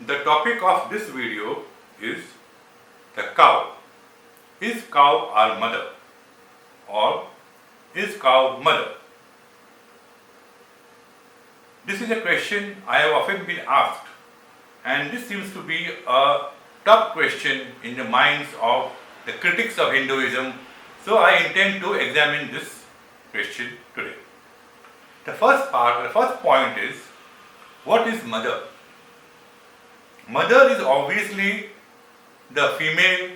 The topic of this video is the cow. Is cow our mother or is cow mother? This is a question I have often been asked, and this seems to be a top question in the minds of the critics of Hinduism, so I intend to examine this question today. The first point is, what is mother? Mother is obviously the female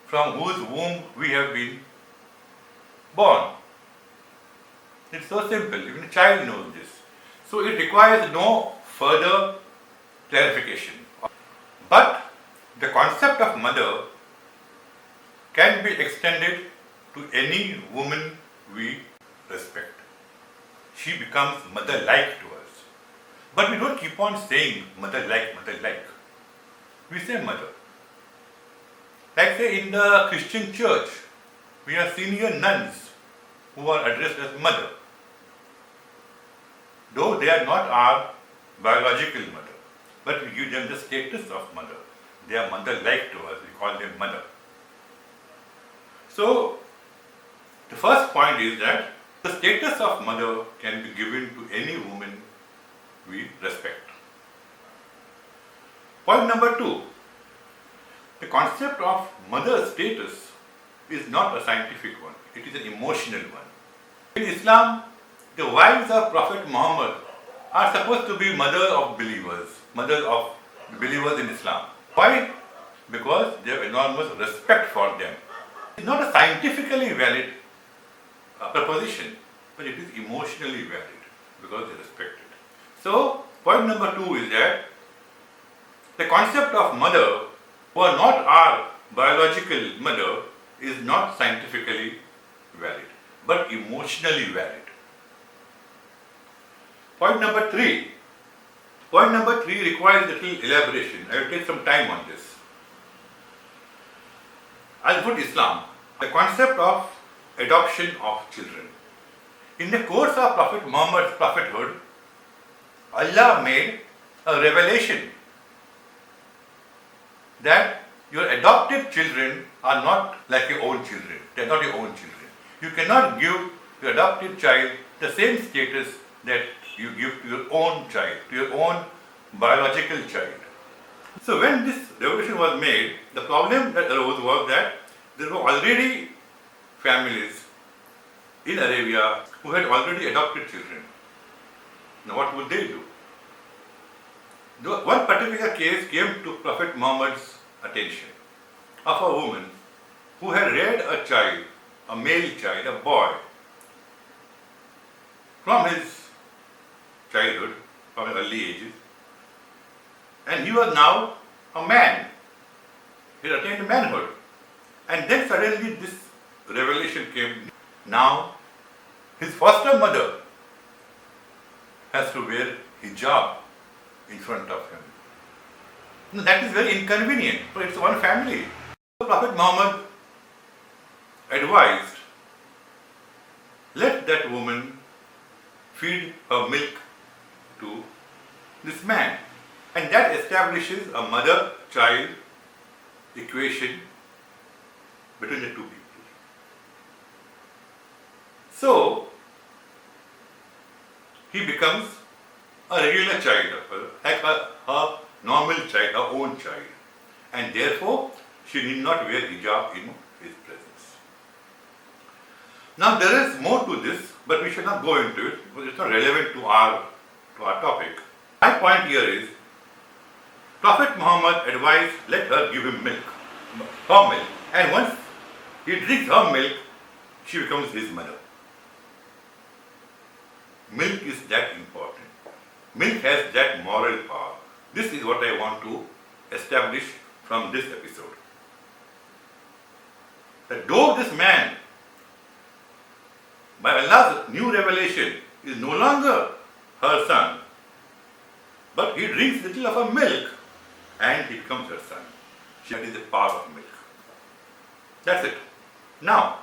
from whose womb we have been born. It's so simple, even a child knows this. So it requires no further clarification. But the concept of mother can be extended to any woman we respect. She becomes mother-like to us. But we don't keep on saying mother-like, mother-like. We say mother. Like say in the Christian church, we have senior nuns who are addressed as mother. Though they are not our biological mother, but we give them the status of mother. They are mother-like to us, we call them mother. So, the first point is that the status of mother can be given to any woman we respect. Point number 2. The concept of mother status is not a scientific one, it is an emotional one. In Islam, the wives of Prophet Muhammad are supposed to be mother of believers, mothers of believers in Islam. Why? Because they have enormous respect for them. It's not a scientifically valid proposition, but it is emotionally valid because they respect it. So, point number 2 is that the concept of mother, who are not our biological mother, is not scientifically valid, but emotionally valid. Point number 3. Point number 3 requires a little elaboration. I will take some time on this. As for Islam, the concept of adoption of children. In the course of Prophet Muhammad's prophethood, Allah made a revelation that your adopted children are not like your own children. They are not your own children. You cannot give your adopted child the same status that you give to your own child, to your own biological child. So when this revolution was made, the problem that arose was that there were already families in Arabia who had already adopted children. Now what would they do? One particular case came to Prophet Muhammad's attention of a woman who had reared a child, a male child, a boy, from his childhood, from early ages, and he was now a man. He had attained manhood. And then suddenly this revelation came. Now his foster mother has to wear hijab in front of him. Now, that is very inconvenient, for it's one family. Prophet Muhammad advised, let that woman feed her milk to this man, and that establishes a mother-child equation between the two people. So he becomes a regular child of her, like her normal child, her own child, and therefore she need not wear hijab in his presence. Now there is more to this, but we should not go into it because it's not relevant to our topic. My point here is, Prophet Muhammad advised, let her give him milk, her milk, and once he drinks her milk, she becomes his mother. Milk is that important. Milk has that moral power. This is what I want to establish from this episode. That though this man, by Allah's new revelation, is no longer her son, but he drinks little of her milk and he becomes her son. That is the power of milk. That's it. Now,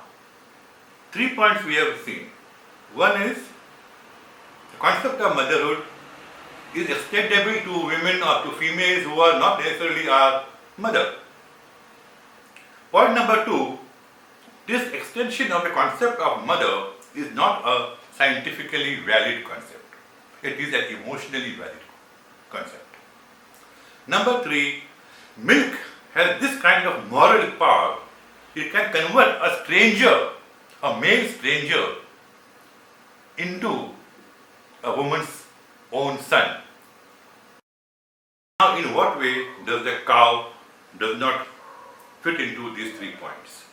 3 points we have seen. One is the concept of motherhood is extendable to women or to females who are not necessarily our mother. Point number 2, this extension of the concept of mother is not a scientifically valid concept. It is an emotionally valid concept. Number 3, milk has this kind of moral power. It can convert a stranger, a male stranger, into a woman's own son. Now, in what way does the cow does not fit into these 3 points?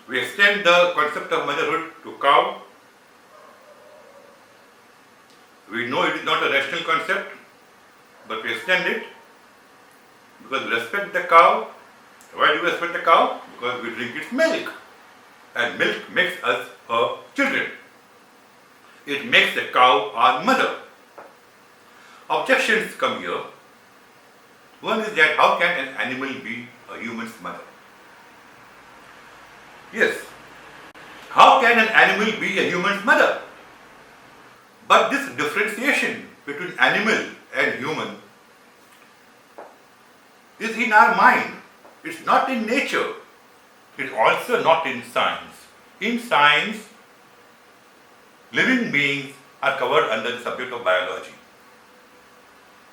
We extend the concept of motherhood to cow. We know it is not a rational concept, but we extend it because we respect the cow. Why do we respect the cow? Because we drink its milk, and milk makes us her children. It makes the cow our mother. Objections come here. One is that how can an animal be a human's mother? Yes, how can an animal be a human's mother? But this differentiation between animal and human is in our mind. It's not in nature. It's also not in science. In science, living beings are covered under the subject of biology,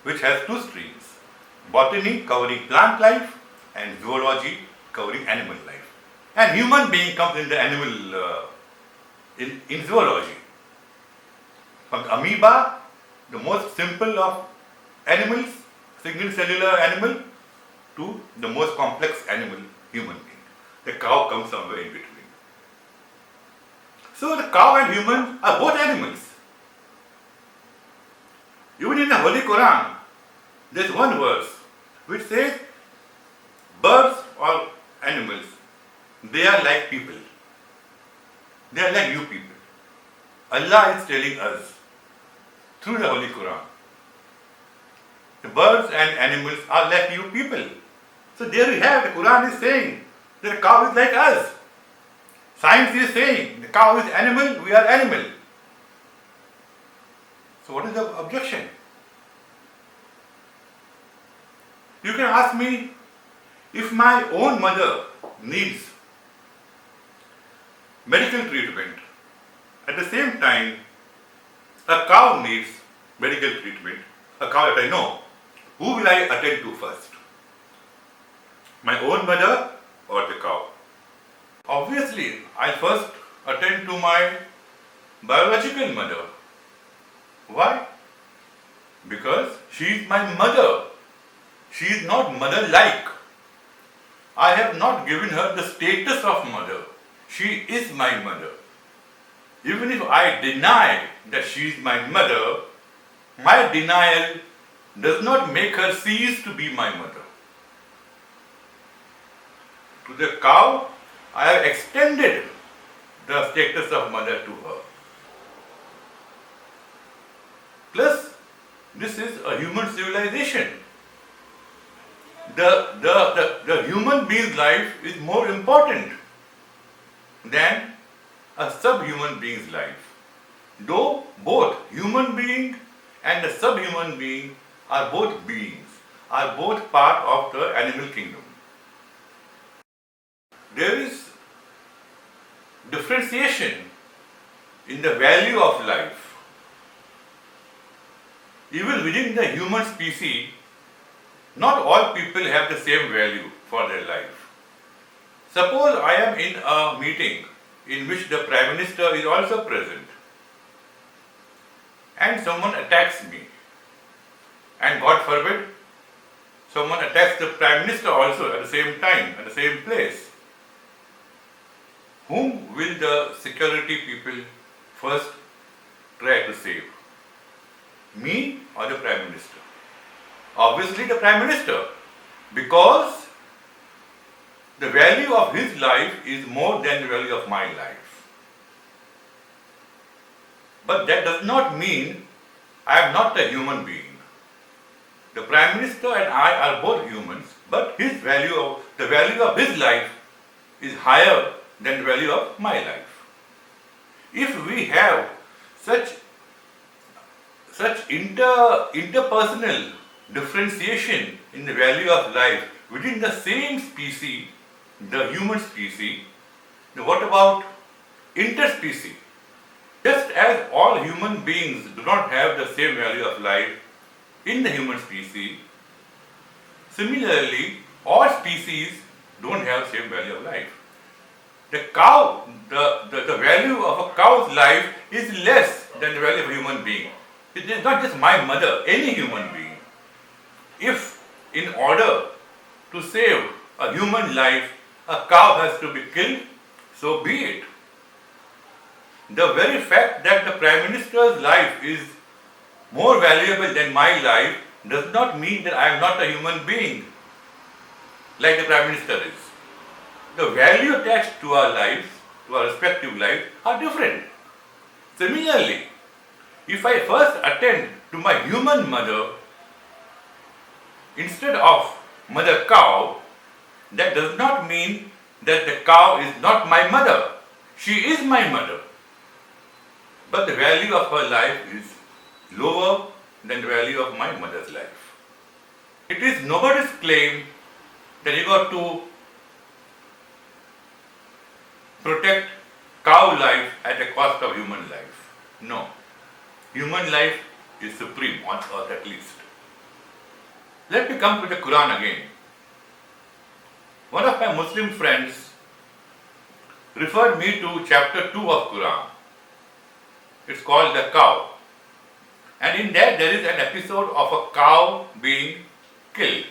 which has 2 streams: botany covering plant life and zoology covering animal life. And human being comes in the animal, in zoology. From the amoeba, the most simple of animals, single cellular animal, to the most complex animal, human being. The cow comes somewhere in between. So the cow and human are both animals. Even in the Holy Quran, there is one verse which says, birds or animals, they are like people. They are like you people. Allah is telling us through the Holy Quran, the birds and animals are like you people. So there you have, the Quran is saying that the cow is like us. Science is saying the cow is animal, we are animal. So what is the objection? You can ask me, if my own mother needs medical treatment, at the same time a cow needs medical treatment, a cow that I know, who will I attend to first? My own mother or the cow? Obviously, I first attend to my biological mother. Why? Because she is my mother. She is not mother-like. I have not given her the status of mother. She is my mother. Even if I deny that she is my mother, my denial does not make her cease to be my mother. To the cow, I have extended the status of mother to her. Plus, this is a human civilization. The human being's life is more important than a subhuman being's life. Though both human being and the subhuman being are both beings, are both part of the animal kingdom. There is differentiation in the value of life. Even within the human species, not all people have the same value for their life. Suppose I am in a meeting in which the Prime Minister is also present, and someone attacks me, and God forbid, someone attacks the Prime Minister also at the same time, at the same place. Whom will the security people first try to save? Me or the Prime Minister? Obviously the Prime Minister, because the value of his life is more than the value of my life. But that does not mean I am not a human being. The Prime Minister and I are both humans, but the value of his life is higher than the value of my life. If we have such such interpersonal differentiation in the value of life within the same species, the human species. Now what about interspecies? Just as all human beings do not have the same value of life in the human species, similarly, all species don't have the same value of life. The cow, the value of a cow's life is less than the value of a human being. It is not just my mother, any human being. If in order to save a human life, a cow has to be killed, so be it. The very fact that the Prime Minister's life is more valuable than my life does not mean that I am not a human being like the Prime Minister is. The value attached to our lives, to our respective lives, are different. Similarly, if I first attend to my human mother instead of mother cow, that does not mean that the cow is not my mother. She is my mother. But the value of her life is lower than the value of my mother's life. It is nobody's claim that you got to protect cow life at the cost of human life. No. Human life is supreme on earth at least. Let me come to the Quran again. One of my Muslim friends referred me to chapter 2 of Quran. It's called the cow. And in that there is an episode of a cow being killed.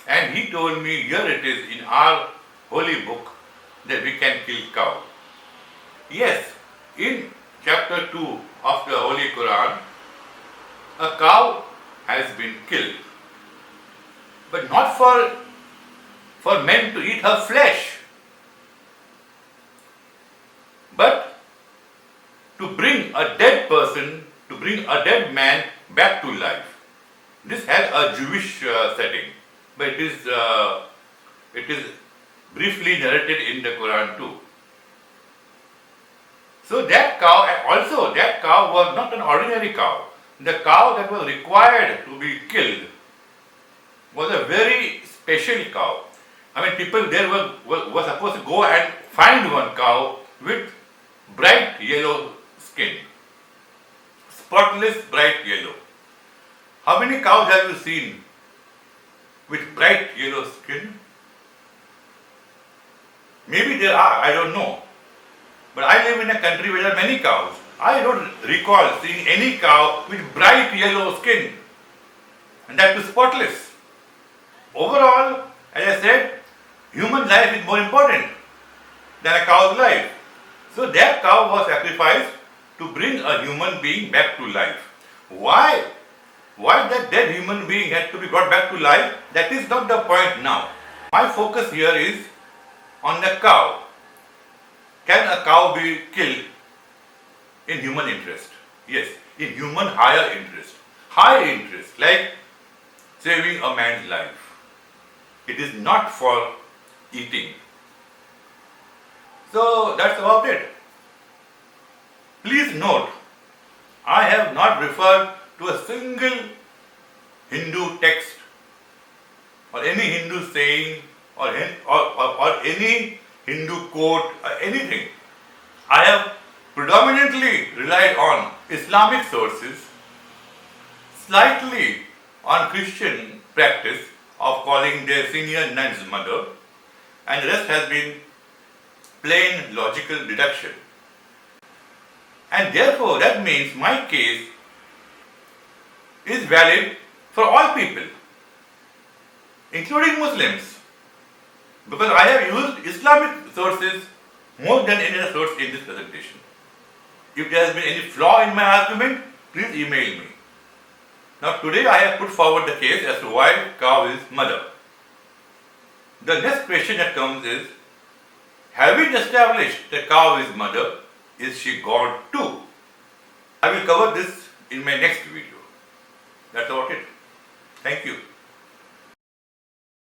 And he told me, here it is in our holy book that we can kill cow. Yes, in chapter 2 of the Holy Quran, a cow has been killed. But not for men to eat her flesh, but to bring a dead person, to bring a dead man back to life. This has a Jewish setting, but it is briefly narrated in the Quran too. So that cow, also that cow was not an ordinary cow. The cow that was required to be killed was a very special cow. I mean, people there were supposed to go and find one cow with bright yellow skin. Spotless bright yellow. How many cows have you seen with bright yellow skin? Maybe there are, I don't know. But I live in a country where there are many cows. I don't recall seeing any cow with bright yellow skin. And that too spotless. Overall, as I said, human life is more important than a cow's life. So that cow was sacrificed to bring a human being back to life. Why? Why that dead human being had to be brought back to life? That is not the point now. My focus here is on the cow. Can a cow be killed in human interest? Yes, in human higher interest. High interest, like saving a man's life. It is not for eating. So that's about it. Please note, I have not referred to a single Hindu text or any Hindu saying or any Hindu quote or anything. I have predominantly relied on Islamic sources, slightly on Christian practice of calling their senior nuns mother, and the rest has been plain logical deduction. And therefore, that means my case is valid for all people, including Muslims, because I have used Islamic sources more than any other source in this presentation. If there has been any flaw in my argument, please email me. Now today I have put forward the case as to why cow is mother. The next question that comes is, having established that cow is mother, is she God too? I will cover this in my next video. That's about it. Thank you.